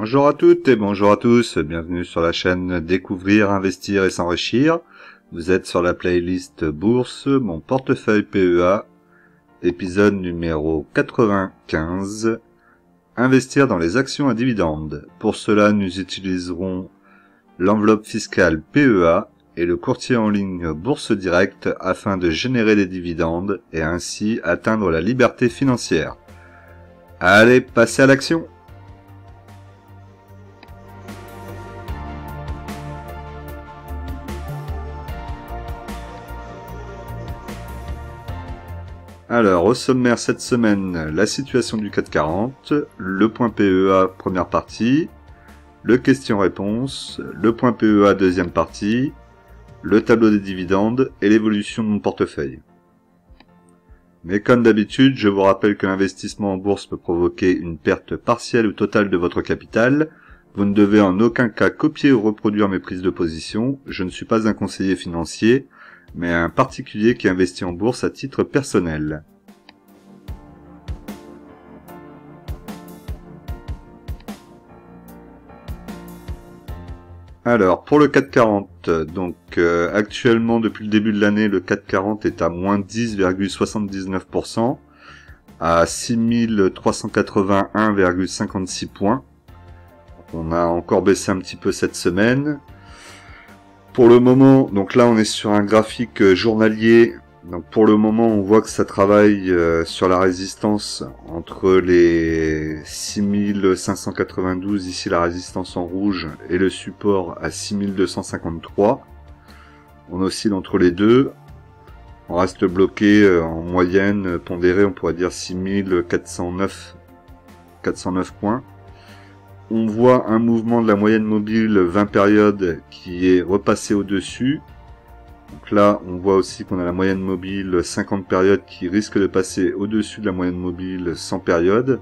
Bonjour à toutes et bonjour à tous, bienvenue sur la chaîne Découvrir, Investir et S'enrichir. Vous êtes sur la playlist Bourse, mon portefeuille PEA, épisode numéro 95, Investir dans les actions à dividendes. Pour cela, nous utiliserons l'enveloppe fiscale PEA et le courtier en ligne Bourse Direct afin de générer des dividendes et ainsi atteindre la liberté financière. Allez, passez à l'action! Alors, au sommaire cette semaine, la situation du CAC 40, le point PEA première partie, le question-réponse, le point PEA deuxième partie, le tableau des dividendes et l'évolution de mon portefeuille. Mais comme d'habitude, je vous rappelle que l'investissement en bourse peut provoquer une perte partielle ou totale de votre capital. Vous ne devez en aucun cas copier ou reproduire mes prises de position. Je ne suis pas un conseiller financier, mais un particulier qui investit en bourse à titre personnel. Alors, pour le CAC 40, actuellement, depuis le début de l'année, le CAC 40 est à moins 10,79%, à 6381,56 points. On a encore baissé un petit peu cette semaine. Pour le moment, donc là on est sur un graphique journalier, donc pour le moment on voit que ça travaille sur la résistance entre les 6592, ici la résistance en rouge, et le support à 6253. On oscille entre les deux, on reste bloqué en moyenne pondérée, on pourrait dire 6409 points. On voit un mouvement de la moyenne mobile 20 périodes qui est repassé au-dessus. Donc là, on voit aussi qu'on a la moyenne mobile 50 périodes qui risque de passer au-dessus de la moyenne mobile 100 périodes.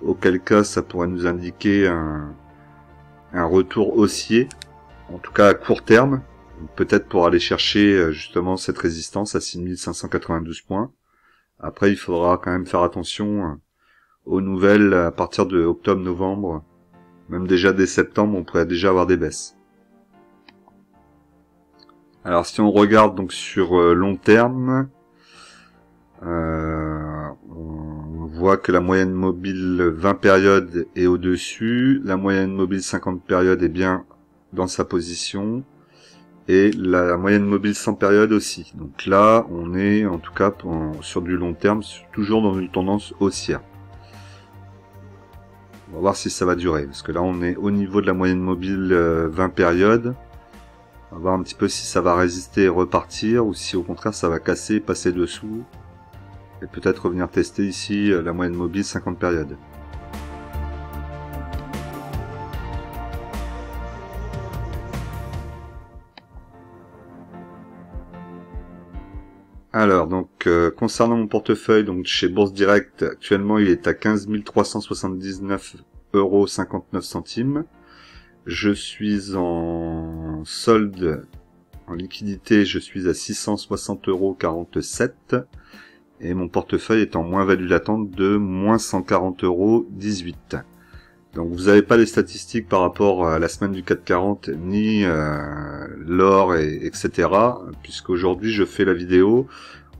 Auquel cas, ça pourrait nous indiquer un retour haussier, en tout cas à court terme. Peut-être pour aller chercher justement cette résistance à 6592 points. Après, il faudra quand même faire attention aux nouvelles à partir de octobre-novembre. Même déjà dès septembre, on pourrait déjà avoir des baisses. Alors si on regarde donc sur long terme, on voit que la moyenne mobile 20 périodes est au-dessus, la moyenne mobile 50 périodes est bien dans sa position, et la moyenne mobile 100 périodes aussi. Donc là, on est en tout cas sur du long terme, toujours dans une tendance haussière. On va voir si ça va durer, parce que là on est au niveau de la moyenne mobile 20 périodes. On va voir un petit peu si ça va résister et repartir, ou si au contraire ça va casser, passer dessous, et peut-être revenir tester ici la moyenne mobile 50 périodes. Alors donc concernant mon portefeuille, donc chez Bourse Direct, actuellement il est à 15 379,59 €. Je suis en solde, en liquidité, je suis à 660,47 €, et mon portefeuille est en moins-value latente de moins 140,18 €. Donc vous n'avez pas les statistiques par rapport à la semaine du CAC 40, ni l'or, etc. Puisqu'aujourd'hui je fais la vidéo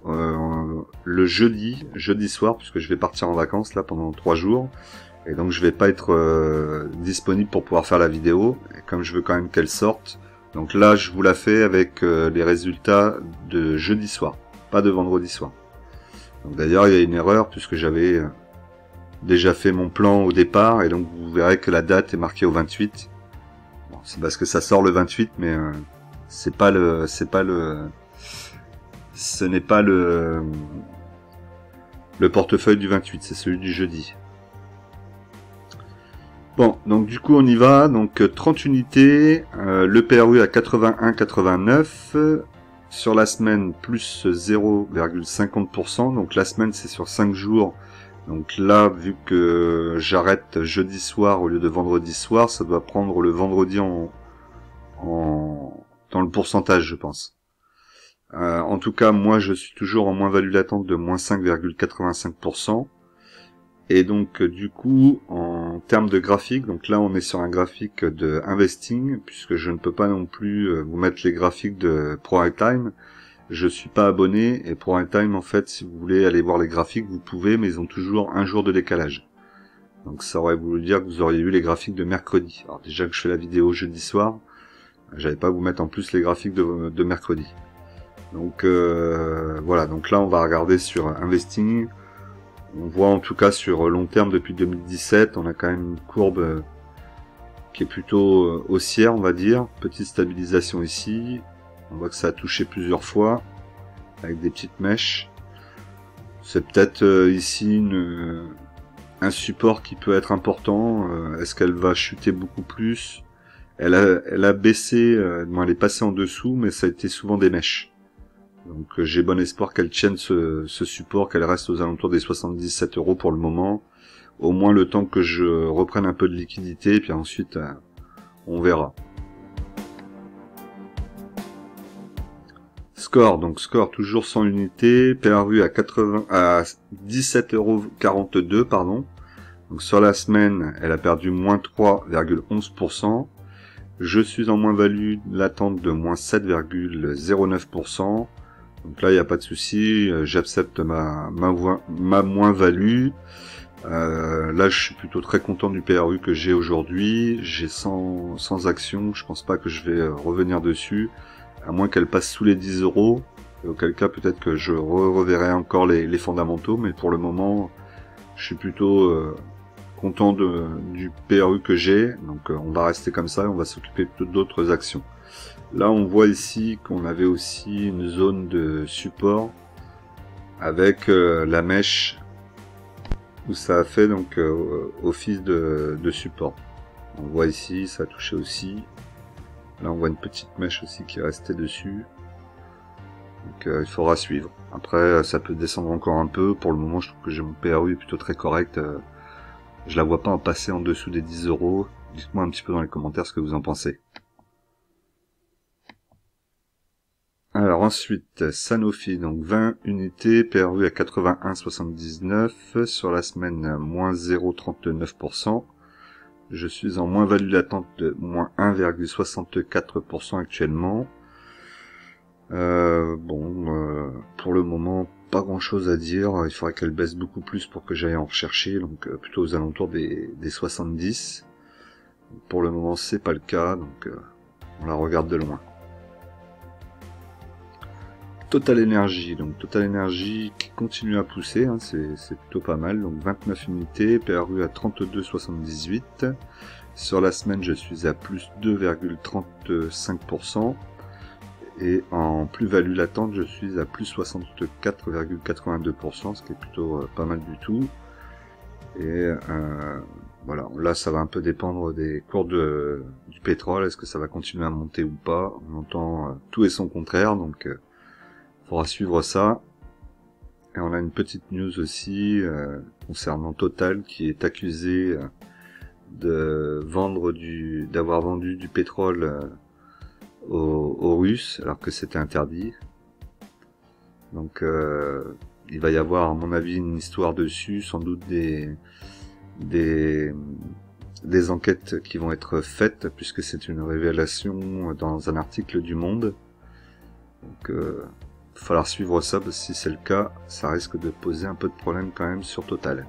le jeudi soir, puisque je vais partir en vacances là pendant 3 jours. Et donc je vais pas être disponible pour pouvoir faire la vidéo, et comme je veux quand même qu'elle sorte, donc là je vous la fais avec les résultats de jeudi soir, pas de vendredi soir. Donc d'ailleurs il y a une erreur puisque j'avais déjà fait mon plan au départ, et donc vous verrez que la date est marquée au 28. Bon, c'est parce que ça sort le 28, mais ce n'est pas le portefeuille du 28, c'est celui du jeudi. Bon, donc du coup on y va, donc 30 unités, le PRU à 81,89, sur la semaine plus 0,50%, donc la semaine c'est sur 5 jours, donc là vu que j'arrête jeudi soir au lieu de vendredi soir, ça doit prendre le vendredi dans le pourcentage je pense. En tout cas moi je suis toujours en moins-value latente de moins 5,85%. Et donc du coup, en termes de graphique, donc là on est sur un graphique de investing, puisque je ne peux pas non plus vous mettre les graphiques de ProRideTime. Je suis pas abonné, et ProRideTime en fait, si vous voulez aller voir les graphiques, vous pouvez, mais ils ont toujours un jour de décalage. Donc ça aurait voulu dire que vous auriez eu les graphiques de mercredi. Alors déjà que je fais la vidéo jeudi soir, j'allais pas vous mettre en plus les graphiques de mercredi. Donc voilà, donc là on va regarder sur Investing. On voit en tout cas sur long terme depuis 2017, on a quand même une courbe qui est plutôt haussière, on va dire. Petite stabilisation ici. On voit que ça a touché plusieurs fois avec des petites mèches. C'est peut-être ici un support qui peut être important. Est-ce qu'elle va chuter beaucoup plus? Elle a baissé, bon, elle est passée en dessous, mais ça a été souvent des mèches. Donc j'ai bon espoir qu'elle tienne ce support, qu'elle reste aux alentours des 77 € pour le moment. Au moins le temps que je reprenne un peu de liquidité, et puis ensuite on verra. Score, donc score toujours 100 unités, PRU à 17,42 €, pardon. Donc sur la semaine, elle a perdu moins 3,11%. Je suis en moins-value latente de moins 7,09%. Donc là, il n'y a pas de souci, j'accepte ma moins-value. Là, je suis plutôt très content du PRU que j'ai aujourd'hui. J'ai 100 actions, je pense pas que je vais revenir dessus, à moins qu'elle passe sous les 10 €. Et auquel cas, peut-être que je reverrai encore les fondamentaux, mais pour le moment, je suis plutôt content du PRU que j'ai. Donc on va rester comme ça et on va s'occuper d'autres actions. Là, on voit ici qu'on avait aussi une zone de support avec la mèche où ça a fait donc office de support. On voit ici, ça a touché aussi. Là, on voit une petite mèche aussi qui est restée dessus. Donc il faudra suivre. Après, ça peut descendre encore un peu. Pour le moment, je trouve que j'ai mon PRU plutôt très correct. Je la vois pas en passer en dessous des 10 €. Dites-moi un petit peu dans les commentaires ce que vous en pensez. Alors ensuite, Sanofi, donc 20 unités, PRU à 81,79, sur la semaine, moins 0,39%. Je suis en moins-value latente de moins 1,64% actuellement. Pour le moment, pas grand-chose à dire. Il faudrait qu'elle baisse beaucoup plus pour que j'aille en rechercher, donc plutôt aux alentours des 70. Pour le moment, c'est pas le cas, donc on la regarde de loin. Total Energy, donc Total Energy qui continue à pousser, hein, c'est plutôt pas mal, donc 29 unités, PRU à 32,78. Sur la semaine, je suis à plus 2,35%. Et en plus-value latente, je suis à plus 64,82%, ce qui est plutôt pas mal du tout. Et voilà, là ça va un peu dépendre des cours du pétrole, est-ce que ça va continuer à monter ou pas. On entend tout et son contraire, donc faudra suivre ça. Et on a une petite news aussi concernant Total qui est accusé d'avoir vendu du pétrole aux Russes alors que c'était interdit. Donc il va y avoir à mon avis une histoire dessus, sans doute des enquêtes qui vont être faites puisque c'est une révélation dans un article du Monde. Donc il va falloir suivre ça, parce que si c'est le cas, ça risque de poser un peu de problème quand même sur Total.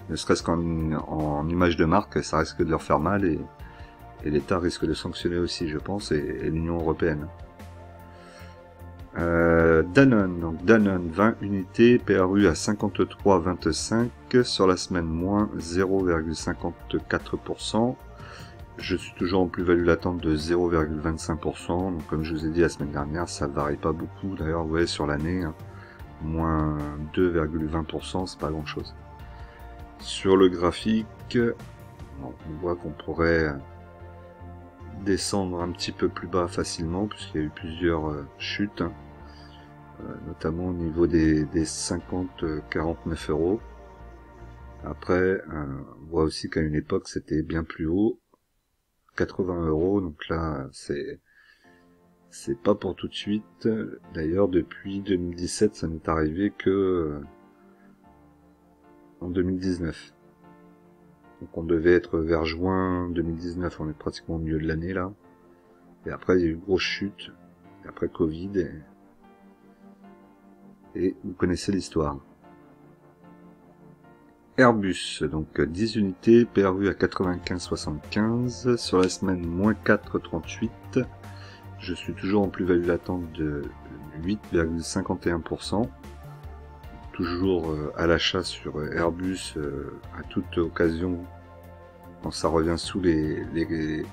Ne serait-ce qu'en image de marque, ça risque de leur faire mal, et l'État risque de sanctionner aussi, je pense, et l'Union Européenne. Danone, donc Danone, 20 unités, PRU à 53,25, sur la semaine moins 0,54%. Je suis toujours en plus-value latente de 0,25%, donc comme je vous ai dit la semaine dernière, ça varie pas beaucoup. D'ailleurs, vous voyez sur l'année, hein, moins 2,20%, c'est pas grand-chose. Sur le graphique, on voit qu'on pourrait descendre un petit peu plus bas facilement, puisqu'il y a eu plusieurs chutes, hein, notamment au niveau des 50-49 €. Après, on voit aussi qu'à une époque, c'était bien plus haut. 80 €, donc là c'est pas pour tout de suite. D'ailleurs depuis 2017 ça n'est arrivé que en 2019. Donc on devait être vers juin 2019, on est pratiquement au milieu de l'année là. Et après il y a eu une grosse chute, et après Covid, et vous connaissez l'histoire. Airbus, donc 10 unités, PRU à 95,75, sur la semaine moins 4,38. Je suis toujours en plus-value latente de 8,51%. Toujours à l'achat sur Airbus à toute occasion, quand ça revient sous les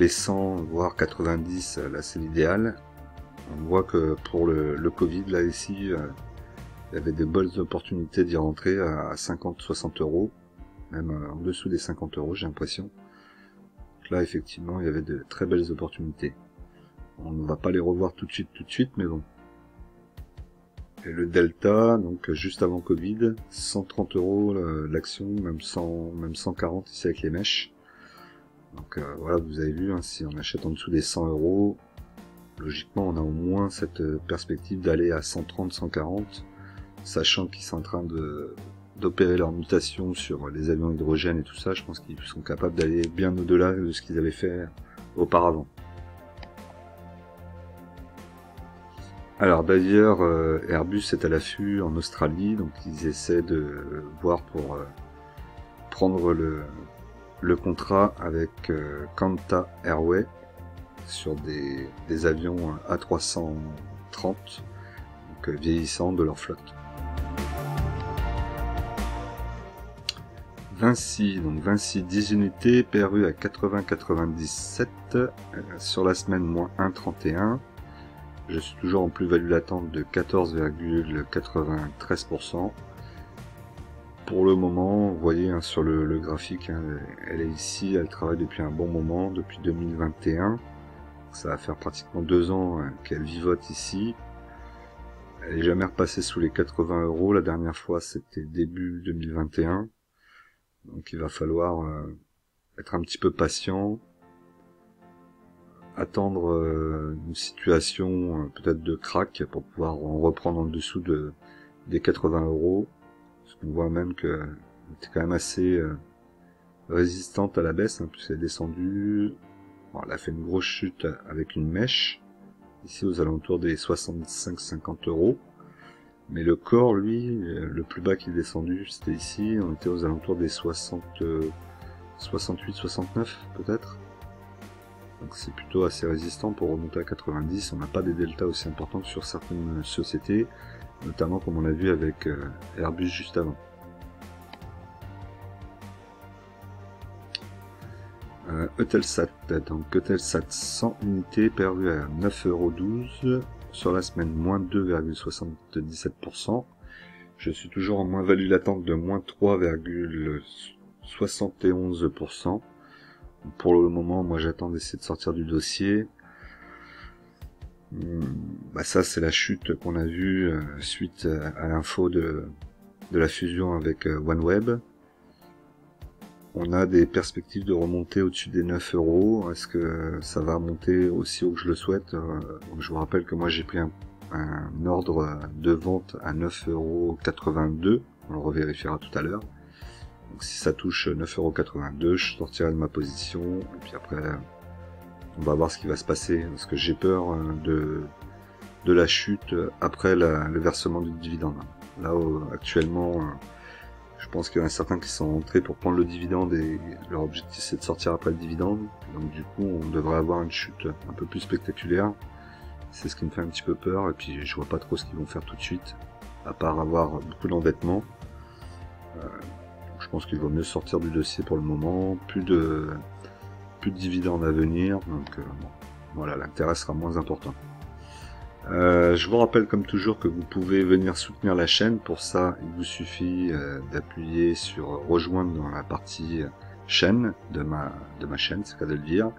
100, voire 90, là c'est l'idéal. On voit que pour le Covid, là ici, il y avait des bonnes opportunités d'y rentrer à 50-60 euros, même en dessous des 50 euros, j'ai l'impression. Donc là, effectivement, il y avait de très belles opportunités. On ne va pas les revoir tout de suite, mais bon. Et le Delta, donc juste avant Covid, 130 euros l'action, même 140 ici avec les mèches. Donc voilà, vous avez vu, hein, si on achète en dessous des 100 euros, logiquement on a au moins cette perspective d'aller à 130-140, sachant qu'ils sont en train d'opérer leur mutation sur les avions hydrogène et tout ça. Je pense qu'ils sont capables d'aller bien au-delà de ce qu'ils avaient fait auparavant. Alors d'ailleurs, Airbus est à l'affût en Australie, donc ils essaient de voir pour prendre le contrat avec Qantas Airways sur des avions A330, donc vieillissants de leur flotte. Vinci, donc Vinci 10 unités, PRU à 80,97, sur la semaine moins 1,31. Je suis toujours en plus-value latente de 14,93%. Pour le moment, vous voyez hein, sur le graphique, hein, elle est ici, elle travaille depuis un bon moment, depuis 2021. Ça va faire pratiquement 2 ans hein, qu'elle vivote ici. Elle n'est jamais repassée sous les 80 euros. La dernière fois, c'était début 2021. Donc il va falloir être un petit peu patient. Attendre une situation peut-être de crack pour pouvoir en reprendre en dessous des 80 euros. Parce qu'on voit même qu'elle était quand même assez résistante à la baisse, hein, puisqu'elle est descendue. Bon, elle a fait une grosse chute avec une mèche, ici aux alentours des 65-50 euros. Mais le corps, lui, le plus bas qui est descendu, c'était ici, on était aux alentours des 68-69 peut-être. Donc c'est plutôt assez résistant pour remonter à 90. On n'a pas des deltas aussi importants que sur certaines sociétés, notamment comme on a vu avec Airbus juste avant. Eutelsat, donc Eutelsat 100 unités perdu à 9,12 €, sur la semaine moins 2,77%. Je suis toujours en moins-value latente de moins 3,71%. Pour le moment, moi j'attends d'essayer de sortir du dossier. Bah ça c'est la chute qu'on a vue suite à l'info de la fusion avec OneWeb. On a des perspectives de remonter au-dessus des 9 €. Est-ce que ça va monter aussi haut que je le souhaite? Donc je vous rappelle que moi j'ai pris un ordre de vente à 9,82 €. On le revérifiera tout à l'heure. Donc si ça touche 9,82 €, je sortirai de ma position. Et puis après, on va voir ce qui va se passer. Parce que j'ai peur de la chute après le versement du dividende. Là, actuellement, je pense qu'il y en a certains qui sont entrés pour prendre le dividende et leur objectif c'est de sortir après le dividende. Donc du coup, on devrait avoir une chute un peu plus spectaculaire. C'est ce qui me fait un petit peu peur. Et puis je vois pas trop ce qu'ils vont faire tout de suite, à part avoir beaucoup d'endettement. Je pense qu'il vaut mieux sortir du dossier pour le moment. Plus de dividendes à venir. Donc bon, voilà, l'intérêt sera moins important. Je vous rappelle comme toujours que vous pouvez venir soutenir la chaîne. Pour ça, il vous suffit d'appuyer sur rejoindre dans la partie chaîne de ma chaîne, c'est le cas de le dire.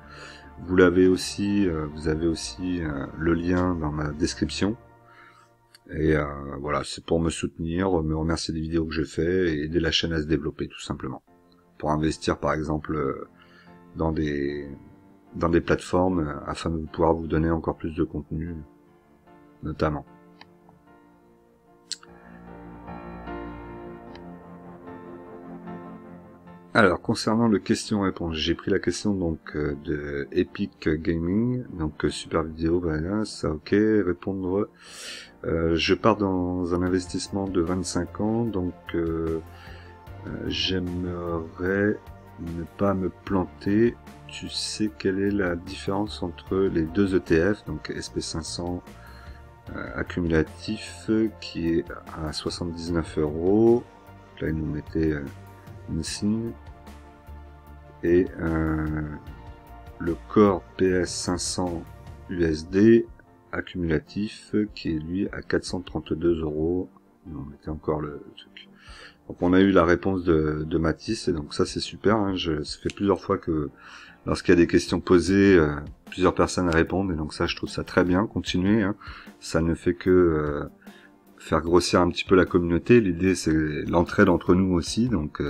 Vous avez aussi le lien dans ma description. Et voilà, c'est pour me soutenir, me remercier des vidéos que je fais et aider la chaîne à se développer tout simplement. Pour investir par exemple dans des plateformes afin de pouvoir vous donner encore plus de contenu notamment. Alors, concernant le question-réponse, j'ai pris la question donc de Epic Gaming, donc super vidéo, voilà, ça ok, répondre. Je pars dans un investissement de 25 ans, donc j'aimerais ne pas me planter. Tu sais quelle est la différence entre les deux ETF, donc SP500 accumulatif qui est à 79 €. Là, il nous mettait une signe. Et le Core PS500 USD accumulatif qui est lui à 432 €. On mettait encore le truc. Donc on a eu la réponse de Mathis et donc ça c'est super. Hein. Ça fait plusieurs fois que lorsqu'il y a des questions posées, plusieurs personnes répondent et donc ça je trouve ça très bien. Continuez. Hein. Ça ne fait que faire grossir un petit peu la communauté. L'idée c'est l'entraide entre nous aussi. Donc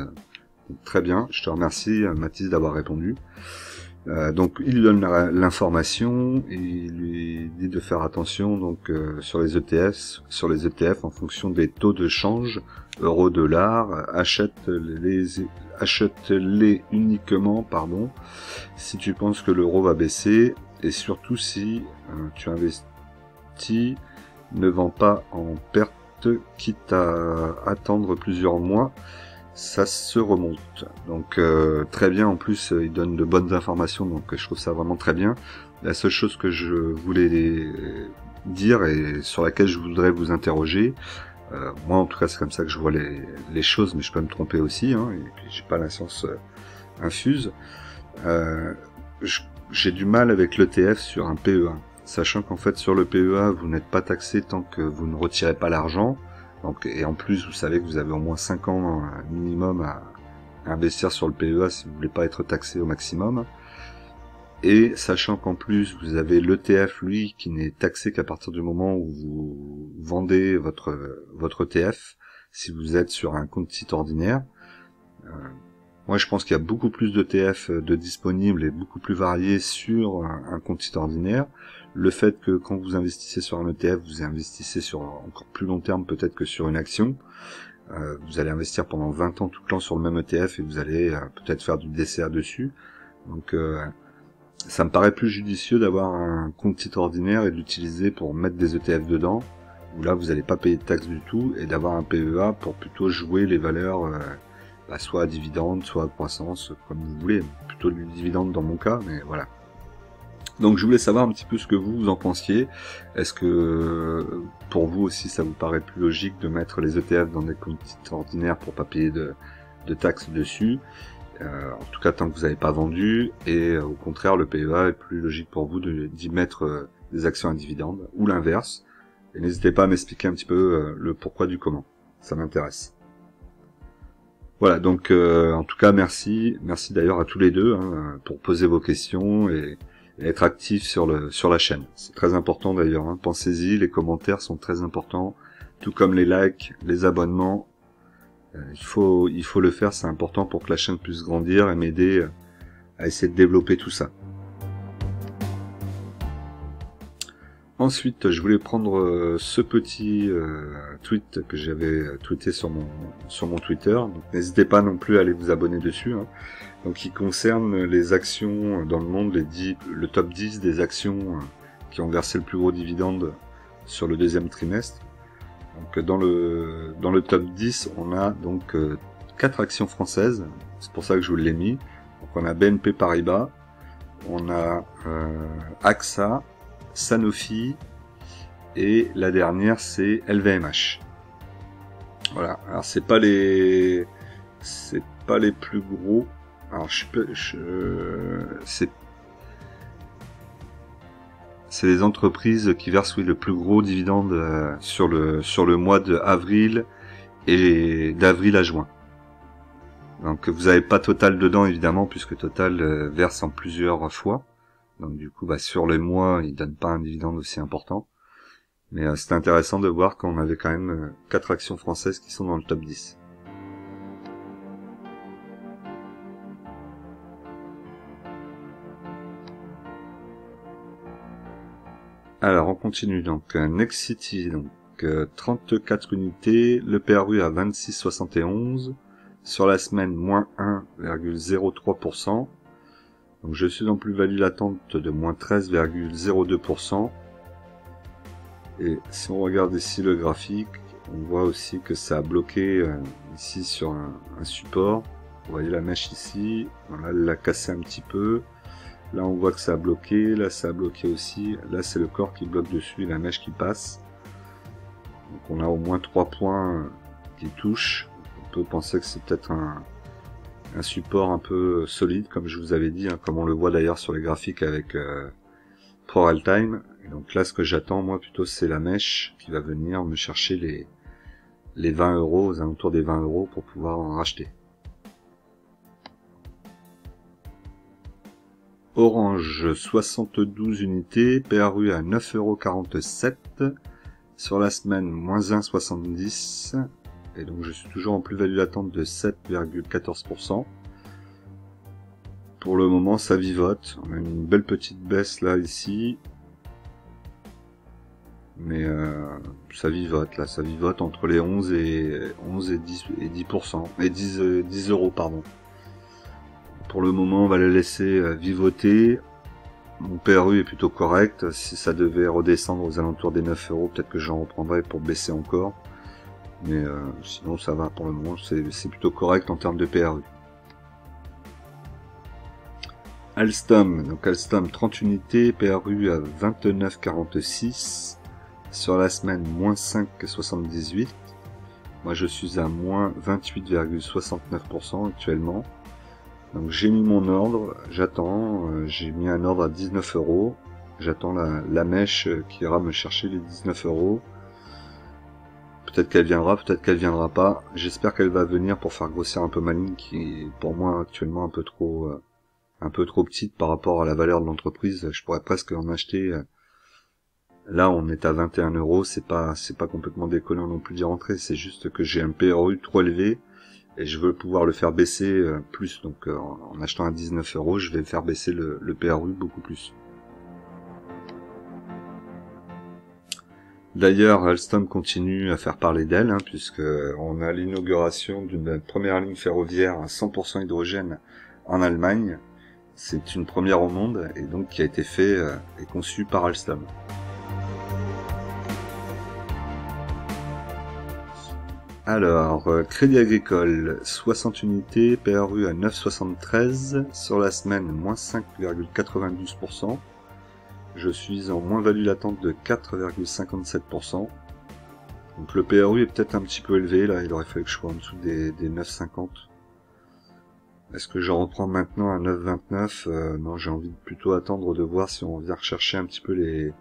très bien, je te remercie Mathis d'avoir répondu. Donc il lui donne l'information, il lui dit de faire attention donc sur les ETF en fonction des taux de change euro-dollar, achète-les uniquement si tu penses que l'euro va baisser et surtout si tu investis, ne vends pas en perte quitte à attendre plusieurs mois. Ça se remonte. Donc très bien, en plus il donne de bonnes informations, donc je trouve ça vraiment très bien. La seule chose que je voulais dire et sur laquelle je voudrais vous interroger, moi en tout cas c'est comme ça que je vois les choses, mais je peux me tromper aussi, hein, et puis j'ai pas la science infuse. J'ai du mal avec l'ETF sur un PEA, sachant qu'en fait sur le PEA vous n'êtes pas taxé tant que vous ne retirez pas l'argent. Donc, et en plus, vous savez que vous avez au moins 5 ans minimum à investir sur le PEA si vous voulez pas être taxé au maximum. Et sachant qu'en plus, vous avez l'ETF, lui, qui n'est taxé qu'à partir du moment où vous vendez votre ETF, si vous êtes sur un compte titre ordinaire. Moi, je pense qu'il y a beaucoup plus d'ETF de disponibles et beaucoup plus variés sur un compte titre ordinaire. Le fait que quand vous investissez sur un ETF, vous investissez sur encore plus long terme peut-être que sur une action. Vous allez investir pendant 20 ans tout le temps sur le même ETF et vous allez peut-être faire du DCA dessus. Donc ça me paraît plus judicieux d'avoir un compte titre ordinaire et de l'utiliser pour mettre des ETF dedans, où là vous n'allez pas payer de taxes du tout, et d'avoir un PEA pour plutôt jouer les valeurs soit à dividende, soit à croissance, comme vous voulez. Plutôt du dividende dans mon cas, mais voilà. Donc je voulais savoir un petit peu ce que vous en pensiez. Est-ce que pour vous aussi ça vous paraît plus logique de mettre les ETF dans des comptes ordinaires pour pas payer de taxes dessus, en tout cas tant que vous n'avez pas vendu, et au contraire le PEA est plus logique pour vous d'y mettre des actions à dividendes, ou l'inverse. Et n'hésitez pas à m'expliquer un petit peu le pourquoi du comment, ça m'intéresse. Voilà, donc en tout cas merci d'ailleurs à tous les deux pour poser vos questions et être actif sur la chaîne. C'est très important d'ailleurs, hein. Pensez-y, les commentaires sont très importants, tout comme les likes, les abonnements. Il faut le faire, c'est important pour que la chaîne puisse grandir et m'aider à essayer de développer tout ça. Ensuite, je voulais prendre ce petit tweet que j'avais tweeté sur mon Twitter. Donc n'hésitez pas non plus à aller vous abonner dessus. Hein. Donc il concerne les actions dans le monde, le top 10 des actions qui ont versé le plus gros dividende sur le deuxième trimestre. Donc dans le top 10, on a donc 4 actions françaises. C'est pour ça que je vous l'ai mis. Donc on a BNP Paribas, on a AXA, Sanofi, et la dernière c'est LVMH. Voilà, alors c'est pas les plus gros. Alors c'est les entreprises qui versent le plus gros dividende sur le mois de avril et d'avril à juin. Donc vous n'avez pas Total dedans évidemment puisque Total verse en plusieurs fois. Donc du coup sur les mois ils donnent pas un dividende aussi important. Mais c'est intéressant de voir qu'on avait quand même 4 actions françaises qui sont dans le top 10. Alors on continue donc Next City, donc 34 unités, le PRU à 26,71, Sur la semaine, moins 1,03%. Donc je suis en plus-value latente de moins 13,02%. Et si on regarde ici le graphique, on voit aussi que ça a bloqué ici sur un support. Vous voyez la mèche ici, voilà, elle l'a cassé un petit peu. Là on voit que ça a bloqué, là ça a bloqué aussi. Là c'est le corps qui bloque dessus et la mèche qui passe. Donc on a au moins 3 points qui touchent. On peut penser que c'est peut-être un support un peu solide, comme je vous avais dit, hein, comme on le voit d'ailleurs sur les graphiques avec ProRealTime. Et donc là, ce que j'attends, moi, plutôt, c'est la mèche qui va venir me chercher les 20 euros, aux alentours des 20 euros, pour pouvoir en racheter. Orange, 72 unités, PRU à 9,47 €. Sur la semaine, moins 1,70. Et donc je suis toujours en plus-value latente de 7,14%. Pour le moment, ça vivote. On a une belle petite baisse là, ici. Mais ça vivote là, ça vivote entre les 11 et 10%. Et 10 euros, pardon. Pour le moment, on va les laisser vivoter. Mon PRU est plutôt correct. Si ça devait redescendre aux alentours des 9 euros, peut-être que j'en reprendrai pour baisser encore. Mais sinon ça va pour le moment, c'est plutôt correct en termes de PRU. Alstom, donc Alstom 30 unités, PRU à 29,46. Sur la semaine, moins 5,78. Moi je suis à moins 28,69% actuellement. Donc j'ai mis mon ordre, j'attends, j'ai mis un ordre à 19 euros. J'attends la mèche qui ira me chercher les 19 euros. Peut-être qu'elle viendra, peut-être qu'elle viendra pas. J'espère qu'elle va venir pour faire grossir un peu ma ligne qui est pour moi actuellement un peu trop petite par rapport à la valeur de l'entreprise. Je pourrais presque en acheter. Là, on est à 21 euros. C'est pas complètement déconnant non plus d'y rentrer. C'est juste que j'ai un PRU trop élevé et je veux pouvoir le faire baisser plus. Donc, en achetant à 19 euros, je vais faire baisser le PRU beaucoup plus. D'ailleurs, Alstom continue à faire parler d'elle, puisque on a l'inauguration d'une première ligne ferroviaire à 100% hydrogène en Allemagne. C'est une première au monde, et donc qui a été fait et conçu par Alstom. Alors, Crédit Agricole, 60 unités, PRU à 9,73, sur la semaine, moins 5,92%. Je suis en moins-value latente de 4,57%. Donc le PRU est peut-être un petit peu élevé, là il aurait fallu que je sois en dessous des 9,50. Est-ce que je reprends maintenant à 9,29 ? Non, j'ai envie de plutôt attendre de voir si on vient rechercher un petit peu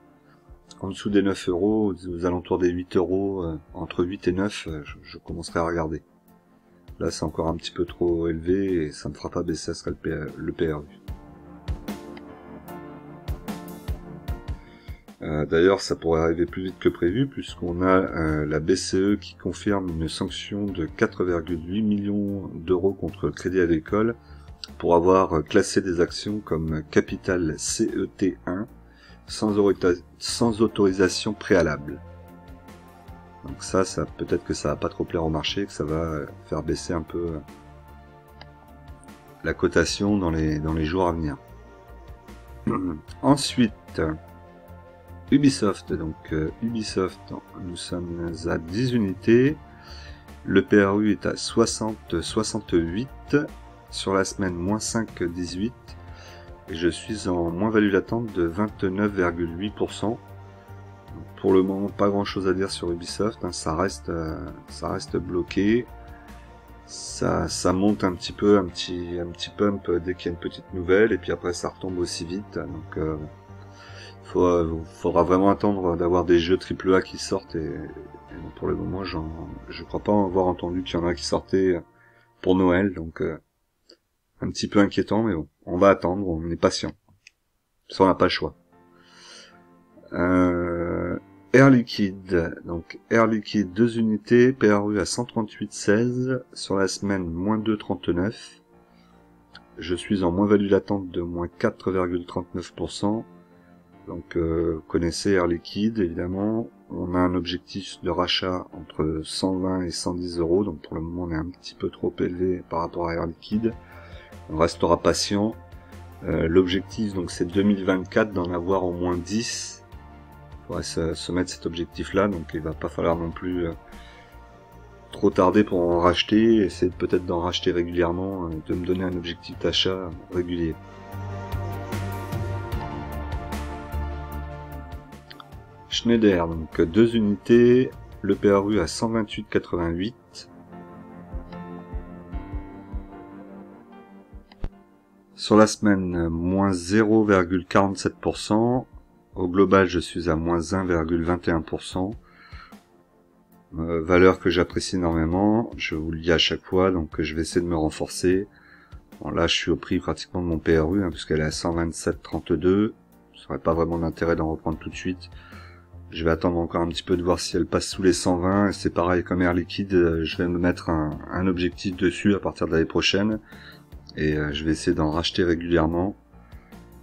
en dessous des 9 euros, aux alentours des 8 euros, entre 8 et 9, je commencerai à regarder. Là c'est encore un petit peu trop élevé et ça ne me fera pas baisser le PRU. D'ailleurs, ça pourrait arriver plus vite que prévu, puisqu'on a la BCE qui confirme une sanction de 4,8 millions d'euros contre le Crédit Agricole pour avoir classé des actions comme capital CET1 sans autorisation préalable. Donc ça peut-être que ça va pas trop plaire au marché, que ça va faire baisser un peu la cotation dans les jours à venir. Ensuite, Ubisoft, donc Ubisoft, nous sommes à 10 unités, le PRU est à 60,68, sur la semaine moins 5,18, et je suis en moins-value latente de 29,8%. Pour le moment, pas grand chose à dire sur Ubisoft, ça reste bloqué, ça monte un petit peu, un petit pump dès qu'il y a une petite nouvelle, et puis après ça retombe aussi vite, donc faudra vraiment attendre d'avoir des jeux AAA qui sortent et pour le moment je crois pas avoir entendu qu'il y en a qui sortaient pour Noël, donc un petit peu inquiétant, mais bon, on va attendre, on est patient. Ça on n'a pas le choix. Air Liquide, donc Air Liquide 2 unités, PRU à 138,16, sur la semaine moins 2,39. Je suis en moins-value latente de moins 4,39%. Donc, vous connaissez Air Liquide, évidemment. on a un objectif de rachat entre 120 et 110 euros, donc pour le moment on est un petit peu trop élevé par rapport à Air Liquide. On restera patient. L'objectif donc c'est 2024 d'en avoir au moins 10. Il faudrait se mettre cet objectif là, donc il va pas falloir non plus trop tarder pour en racheter, essayer peut-être d'en racheter régulièrement, de me donner un objectif d'achat régulier. Schneider, donc 2 unités, le PRU à 128,88. Sur la semaine, moins 0,47%. Au global, je suis à moins 1,21%. Valeur que j'apprécie énormément. Je vous le dis à chaque fois, donc je vais essayer de me renforcer. Bon, là, je suis au prix pratiquement de mon PRU, puisqu'elle est à 127,32. Ça n'aurait pas vraiment d'intérêt d'en reprendre tout de suite. Je vais attendre encore un petit peu de voir si elle passe sous les 120. Et c'est pareil, comme Air Liquide, je vais me mettre un objectif dessus à partir de l'année prochaine. Et je vais essayer d'en racheter régulièrement.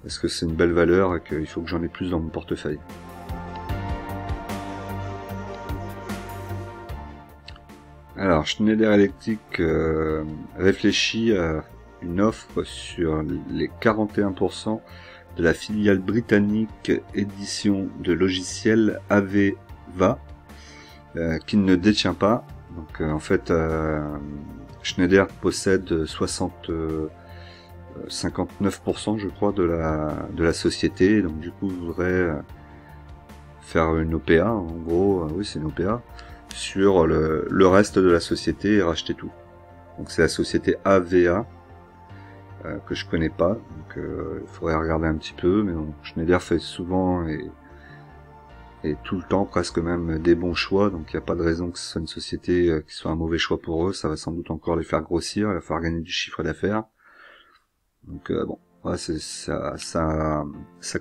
Parce que c'est une belle valeur et qu'il faut que j'en ai plus dans mon portefeuille. Alors, Schneider Electric réfléchit à une offre sur les 41% de la filiale britannique édition de logiciels AVEVA qu'il ne détient pas. Donc en fait Schneider possède 59% je crois de la société, donc du coup je voudrais faire une OPA, en gros, oui c'est une OPA, sur le reste de la société et racheter tout. Donc c'est la société AVA, que je connais pas, donc il faudrait regarder un petit peu, mais bon, Schneider fait souvent et tout le temps presque même des bons choix, donc il n'y a pas de raison que ce soit une société qui soit un mauvais choix pour eux. Ça va sans doute encore les faire grossir, les faire gagner du chiffre d'affaires. Donc bon, ouais, ça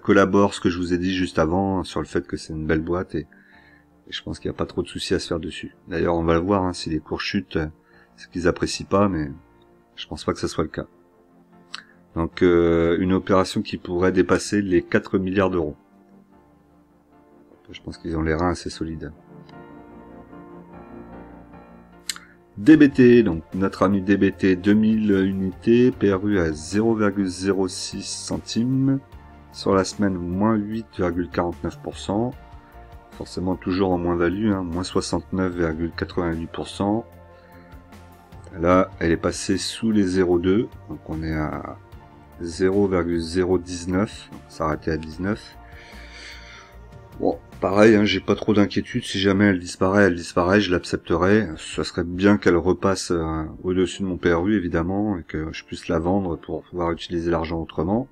collabore, ce que je vous ai dit juste avant, sur le fait que c'est une belle boîte, et je pense qu'il n'y a pas trop de soucis à se faire dessus. D'ailleurs on va le voir, si les cours chutent, c'est qu'ils apprécient pas, mais je pense pas que ce soit le cas. Donc une opération qui pourrait dépasser les 4 milliards d'euros. Je pense qu'ils ont les reins assez solides. DBT, donc notre ami DBT, 2000 unités, PRU à 0,06 centimes. Sur la semaine, moins 8,49%. Forcément toujours en moins-value, moins 69,88%. Là, elle est passée sous les 0,2, donc on est à 0,019, ça arrêtait à 19. Bon, pareil, j'ai pas trop d'inquiétude, si jamais elle disparaît, je l'accepterai. Ça serait bien qu'elle repasse au-dessus de mon PRU, évidemment, et que je puisse la vendre pour pouvoir utiliser l'argent autrement.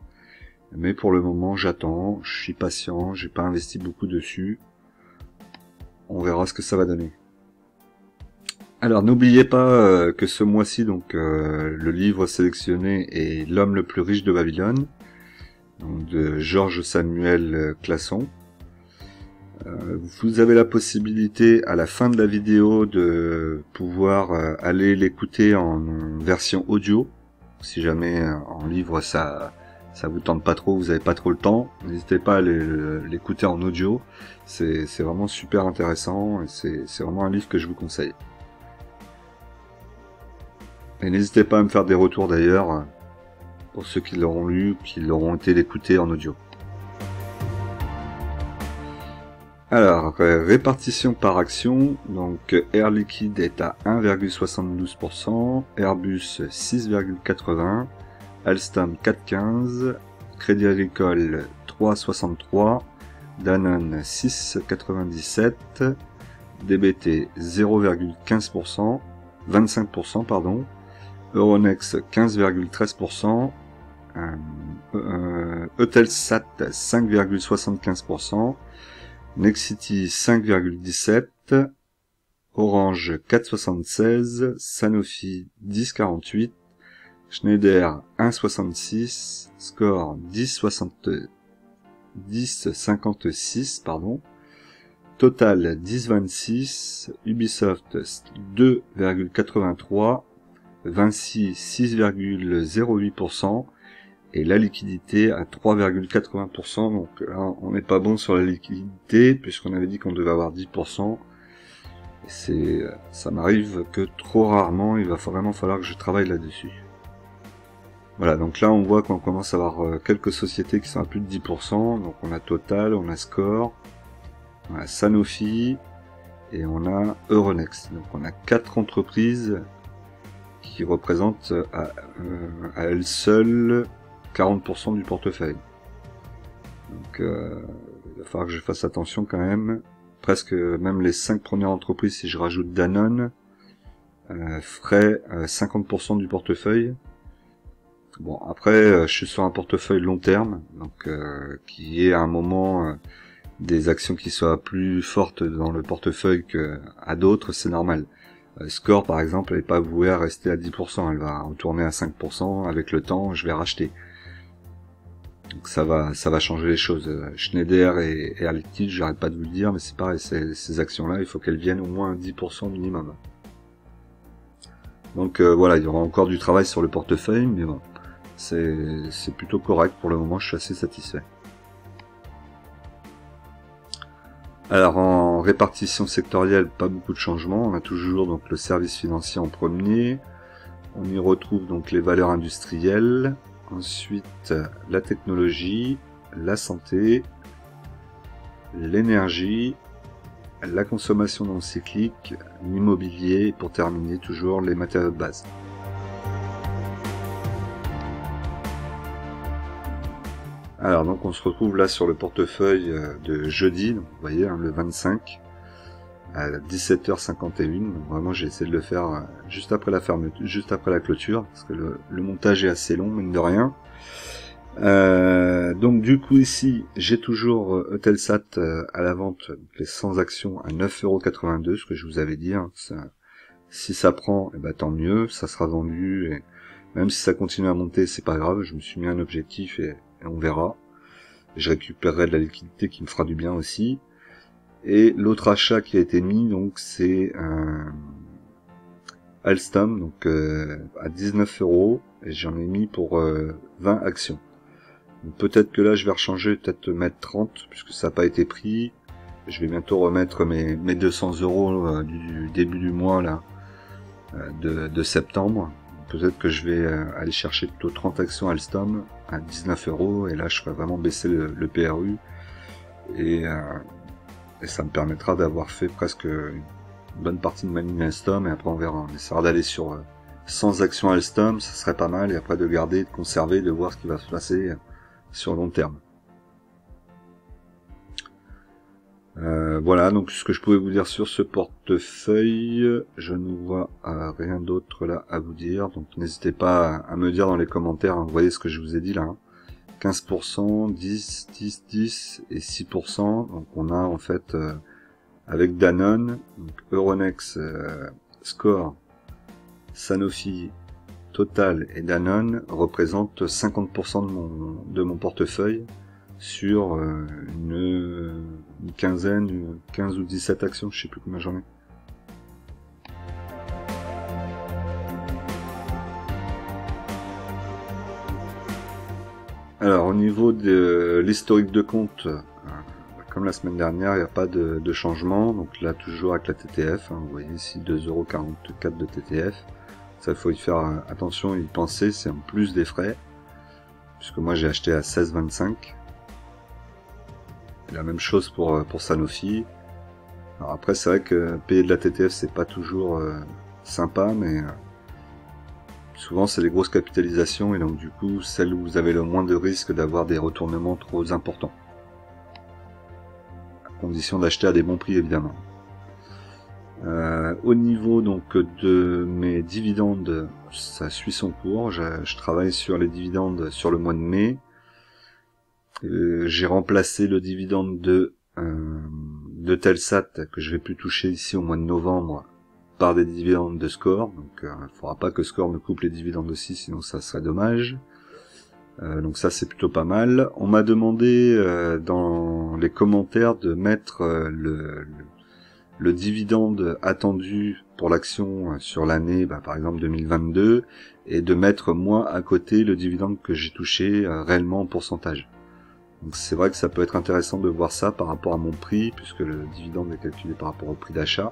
Mais pour le moment, j'attends, je suis patient, j'ai pas investi beaucoup dessus. On verra ce que ça va donner. Alors n'oubliez pas que ce mois-ci, donc le livre sélectionné est L'homme le plus riche de Babylone, donc de Georges Samuel Classon. Vous avez la possibilité à la fin de la vidéo de pouvoir aller l'écouter en version audio. Si jamais en livre ça vous tente pas trop, vous avez pas trop le temps, n'hésitez pas à l'écouter en audio. C'est vraiment super intéressant et c'est vraiment un livre que je vous conseille. Et n'hésitez pas à me faire des retours d'ailleurs, pour ceux qui l'auront lu, qui l'auront été l'écouter en audio. Alors, répartition par action, donc Air Liquide est à 1,72%, Airbus 6,80%, Alstom 4,15%, Crédit Agricole 3,63%, Danone 6,97%, DBT 0,15%, 25%, pardon, Euronext 15,13%, Eutelsat 5,75%, Nexity 5,17%, Orange 4,76%, Sanofi 10,48%, Schneider 1,66%, Score 10,56, pardon, Total 10,26, Ubisoft 2,83, Vinci 6,08% et la liquidité à 3,80%. Donc là, on n'est pas bon sur la liquidité puisqu'on avait dit qu'on devait avoir 10%. Ça m'arrive que trop rarement, il va vraiment falloir que je travaille là-dessus. Voilà, donc là on voit qu'on commence à avoir quelques sociétés qui sont à plus de 10%. Donc on a Total, on a Score, on a Sanofi et on a Euronext. Donc on a 4 entreprises qui représentent à elles seules 40% du portefeuille. Donc il va falloir que je fasse attention quand même. Presque même les 5 premières entreprises, si je rajoute Danone, feraient 50% du portefeuille. Bon, après, je suis sur un portefeuille long terme, donc qui est à un moment des actions qui soient plus fortes dans le portefeuille qu'à d'autres, c'est normal. Score, par exemple, elle n'est pas vouée à rester à 10%, elle va retourner à 5%, avec le temps, je vais racheter. Donc ça va changer les choses. Schneider et Air Liquide, j'arrête pas de vous le dire, mais c'est pareil, ces actions-là, il faut qu'elles viennent au moins à 10% minimum. Donc voilà, il y aura encore du travail sur le portefeuille, mais bon, c'est plutôt correct pour le moment, je suis assez satisfait. Alors en répartition sectorielle, pas beaucoup de changements, on a toujours donc le service financier en premier, on y retrouve donc les valeurs industrielles, ensuite la technologie, la santé, l'énergie, la consommation non cyclique, l'immobilier et pour terminer toujours les matériaux de base. Alors donc on se retrouve là sur le portefeuille de jeudi, donc vous voyez le 25 à 17h51. Donc vraiment j'ai essayé de le faire juste après la fermeture, juste après la clôture, parce que le montage est assez long mine de rien. Donc du coup ici j'ai toujours Eutelsat à la vente, les 100 actions à 9,82 €, ce que je vous avais dit. Hein, si ça prend, eh ben, tant mieux, ça sera vendu. Et même si ça continue à monter, c'est pas grave. Je me suis mis un objectif et on verra. Je récupérerai de la liquidité qui me fera du bien aussi. Et l'autre achat qui a été mis, donc c'est Alstom, donc à 19 €, et j'en ai mis pour 20 actions. Peut-être que là je vais rechanger, peut-être mettre 30, puisque ça n'a pas été pris. Je vais bientôt remettre mes 200 € du début du mois là, de septembre. Peut-être que je vais aller chercher plutôt 30 actions Alstom à 19 €, et là je ferai vraiment baisser le PRU, et ça me permettra d'avoir fait presque une bonne partie de ma ligne Alstom, et après on verra. On essaiera d'aller sur 100 actions Alstom, ça serait pas mal, et après de garder, de conserver, de voir ce qui va se passer sur long terme. Voilà, donc ce que je pouvais vous dire sur ce portefeuille, je ne vois rien d'autre là à vous dire, donc n'hésitez pas à me dire dans les commentaires, hein, vous voyez ce que je vous ai dit là, hein. 15%, 10, 10, 10 et 6%, donc on a en fait avec Danone, donc Euronext, Score, Sanofi, Total et Danone représentent 50% de mon portefeuille sur une quinzaine, 15 ou 17 actions, je sais plus combien j'en ai. Alors au niveau de l'historique de compte, comme la semaine dernière, il n'y a pas de changement, donc là toujours avec la TTF, hein, vous voyez ici 2,44 € de TTF. Ça, il faut y faire attention et y penser, c'est en plus des frais, puisque moi j'ai acheté à 16,25. La même chose pour Sanofi. Alors après, c'est vrai que payer de la TTF, c'est pas toujours sympa, mais souvent c'est des grosses capitalisations, et donc du coup, celle où vous avez le moins de risque d'avoir des retournements trop importants. À condition d'acheter à des bons prix, évidemment. Au niveau donc de mes dividendes, ça suit son cours. Je travaille sur les dividendes sur le mois de mai. J'ai remplacé le dividende de Telsat que je vais plus toucher ici au mois de novembre par des dividendes de Score. Donc il ne faudra pas que Score me coupe les dividendes aussi, sinon ça serait dommage. Donc ça c'est plutôt pas mal. On m'a demandé dans les commentaires de mettre le dividende attendu pour l'action sur l'année, par exemple 2022, et de mettre moi à côté le dividende que j'ai touché réellement en pourcentage. Donc c'est vrai que ça peut être intéressant de voir ça par rapport à mon prix, puisque le dividende est calculé par rapport au prix d'achat.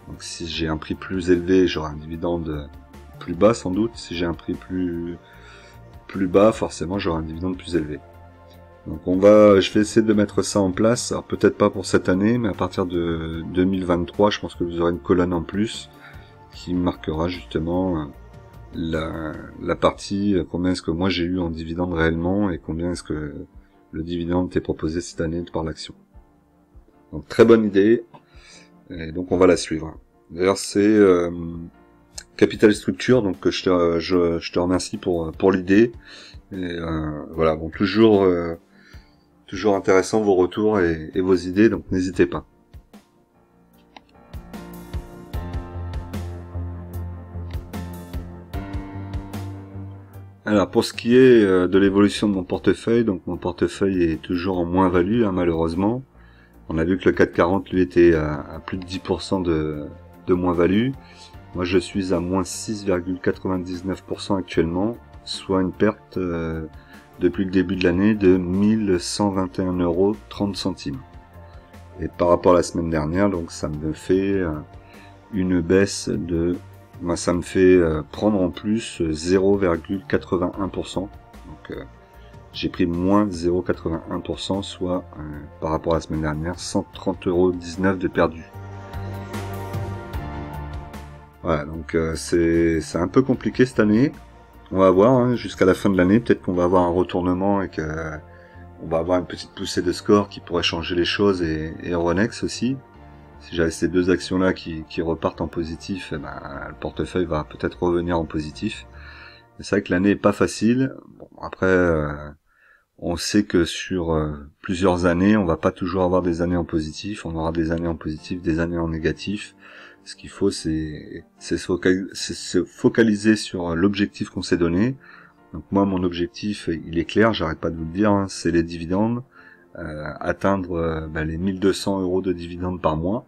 Donc si j'ai un prix plus élevé, j'aurai un dividende plus bas sans doute. Si j'ai un prix plus bas, forcément j'aurai un dividende plus élevé. Donc je vais essayer de mettre ça en place. Alors peut-être pas pour cette année, mais à partir de 2023, je pense que vous aurez une colonne en plus qui marquera justement la partie combien est-ce que moi j'ai eu en dividende réellement et combien est-ce que le dividende était proposé cette année par l'action. Donc très bonne idée, et donc on va la suivre. D'ailleurs c'est Capital Structure, donc je te remercie pour l'idée. Et voilà, bon, toujours intéressant vos retours et vos idées, donc n'hésitez pas. Alors pour ce qui est de l'évolution de mon portefeuille, donc mon portefeuille est toujours en moins-value, malheureusement. On a vu que le CAC 40 lui était à plus de 10% de moins-value. Moi je suis à moins 6,99% actuellement, soit une perte depuis le début de l'année de 1121,30 €. Et par rapport à la semaine dernière, donc ça me fait une baisse de... Moi, ça me fait prendre en plus 0,81%. Donc j'ai pris moins 0,81%, soit par rapport à la semaine dernière, 130,19 € de perdu. Voilà, donc c'est un peu compliqué cette année. On va voir, hein, jusqu'à la fin de l'année, peut-être qu'on va avoir un retournement et que on va avoir une petite poussée de score qui pourrait changer les choses, et Euronext aussi. Si j'avais ces deux actions-là qui repartent en positif, le portefeuille va peut-être revenir en positif. C'est vrai que l'année est pas facile. Bon, après, on sait que sur plusieurs années, on va pas toujours avoir des années en positif. On aura des années en positif, des années en négatif. Ce qu'il faut, c'est se focaliser sur l'objectif qu'on s'est donné. Donc moi, mon objectif, il est clair, j'arrête pas de vous le dire, hein, c'est les dividendes. Atteindre les 1200 € de dividendes par mois.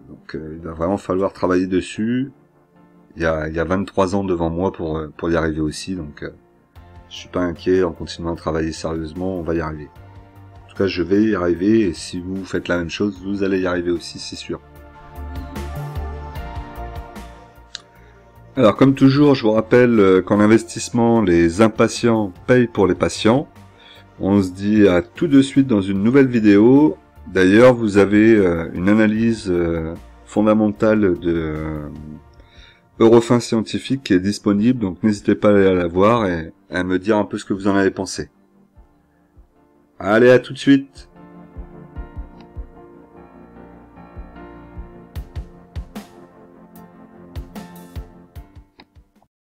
Donc il va vraiment falloir travailler dessus. Il y a 23 ans devant moi pour y arriver aussi, donc je suis pas inquiet. En continuant à travailler sérieusement, on va y arriver. En tout cas, je vais y arriver, et si vous faites la même chose, vous allez y arriver aussi, c'est sûr. Alors comme toujours, je vous rappelle qu'en investissement, les impatients payent pour les patients. On se dit à tout de suite dans une nouvelle vidéo. D'ailleurs, vous avez une analyse fondamentale de Eurofins Scientifique qui est disponible, donc n'hésitez pas à aller la voir et à me dire un peu ce que vous en avez pensé. Allez, à tout de suite!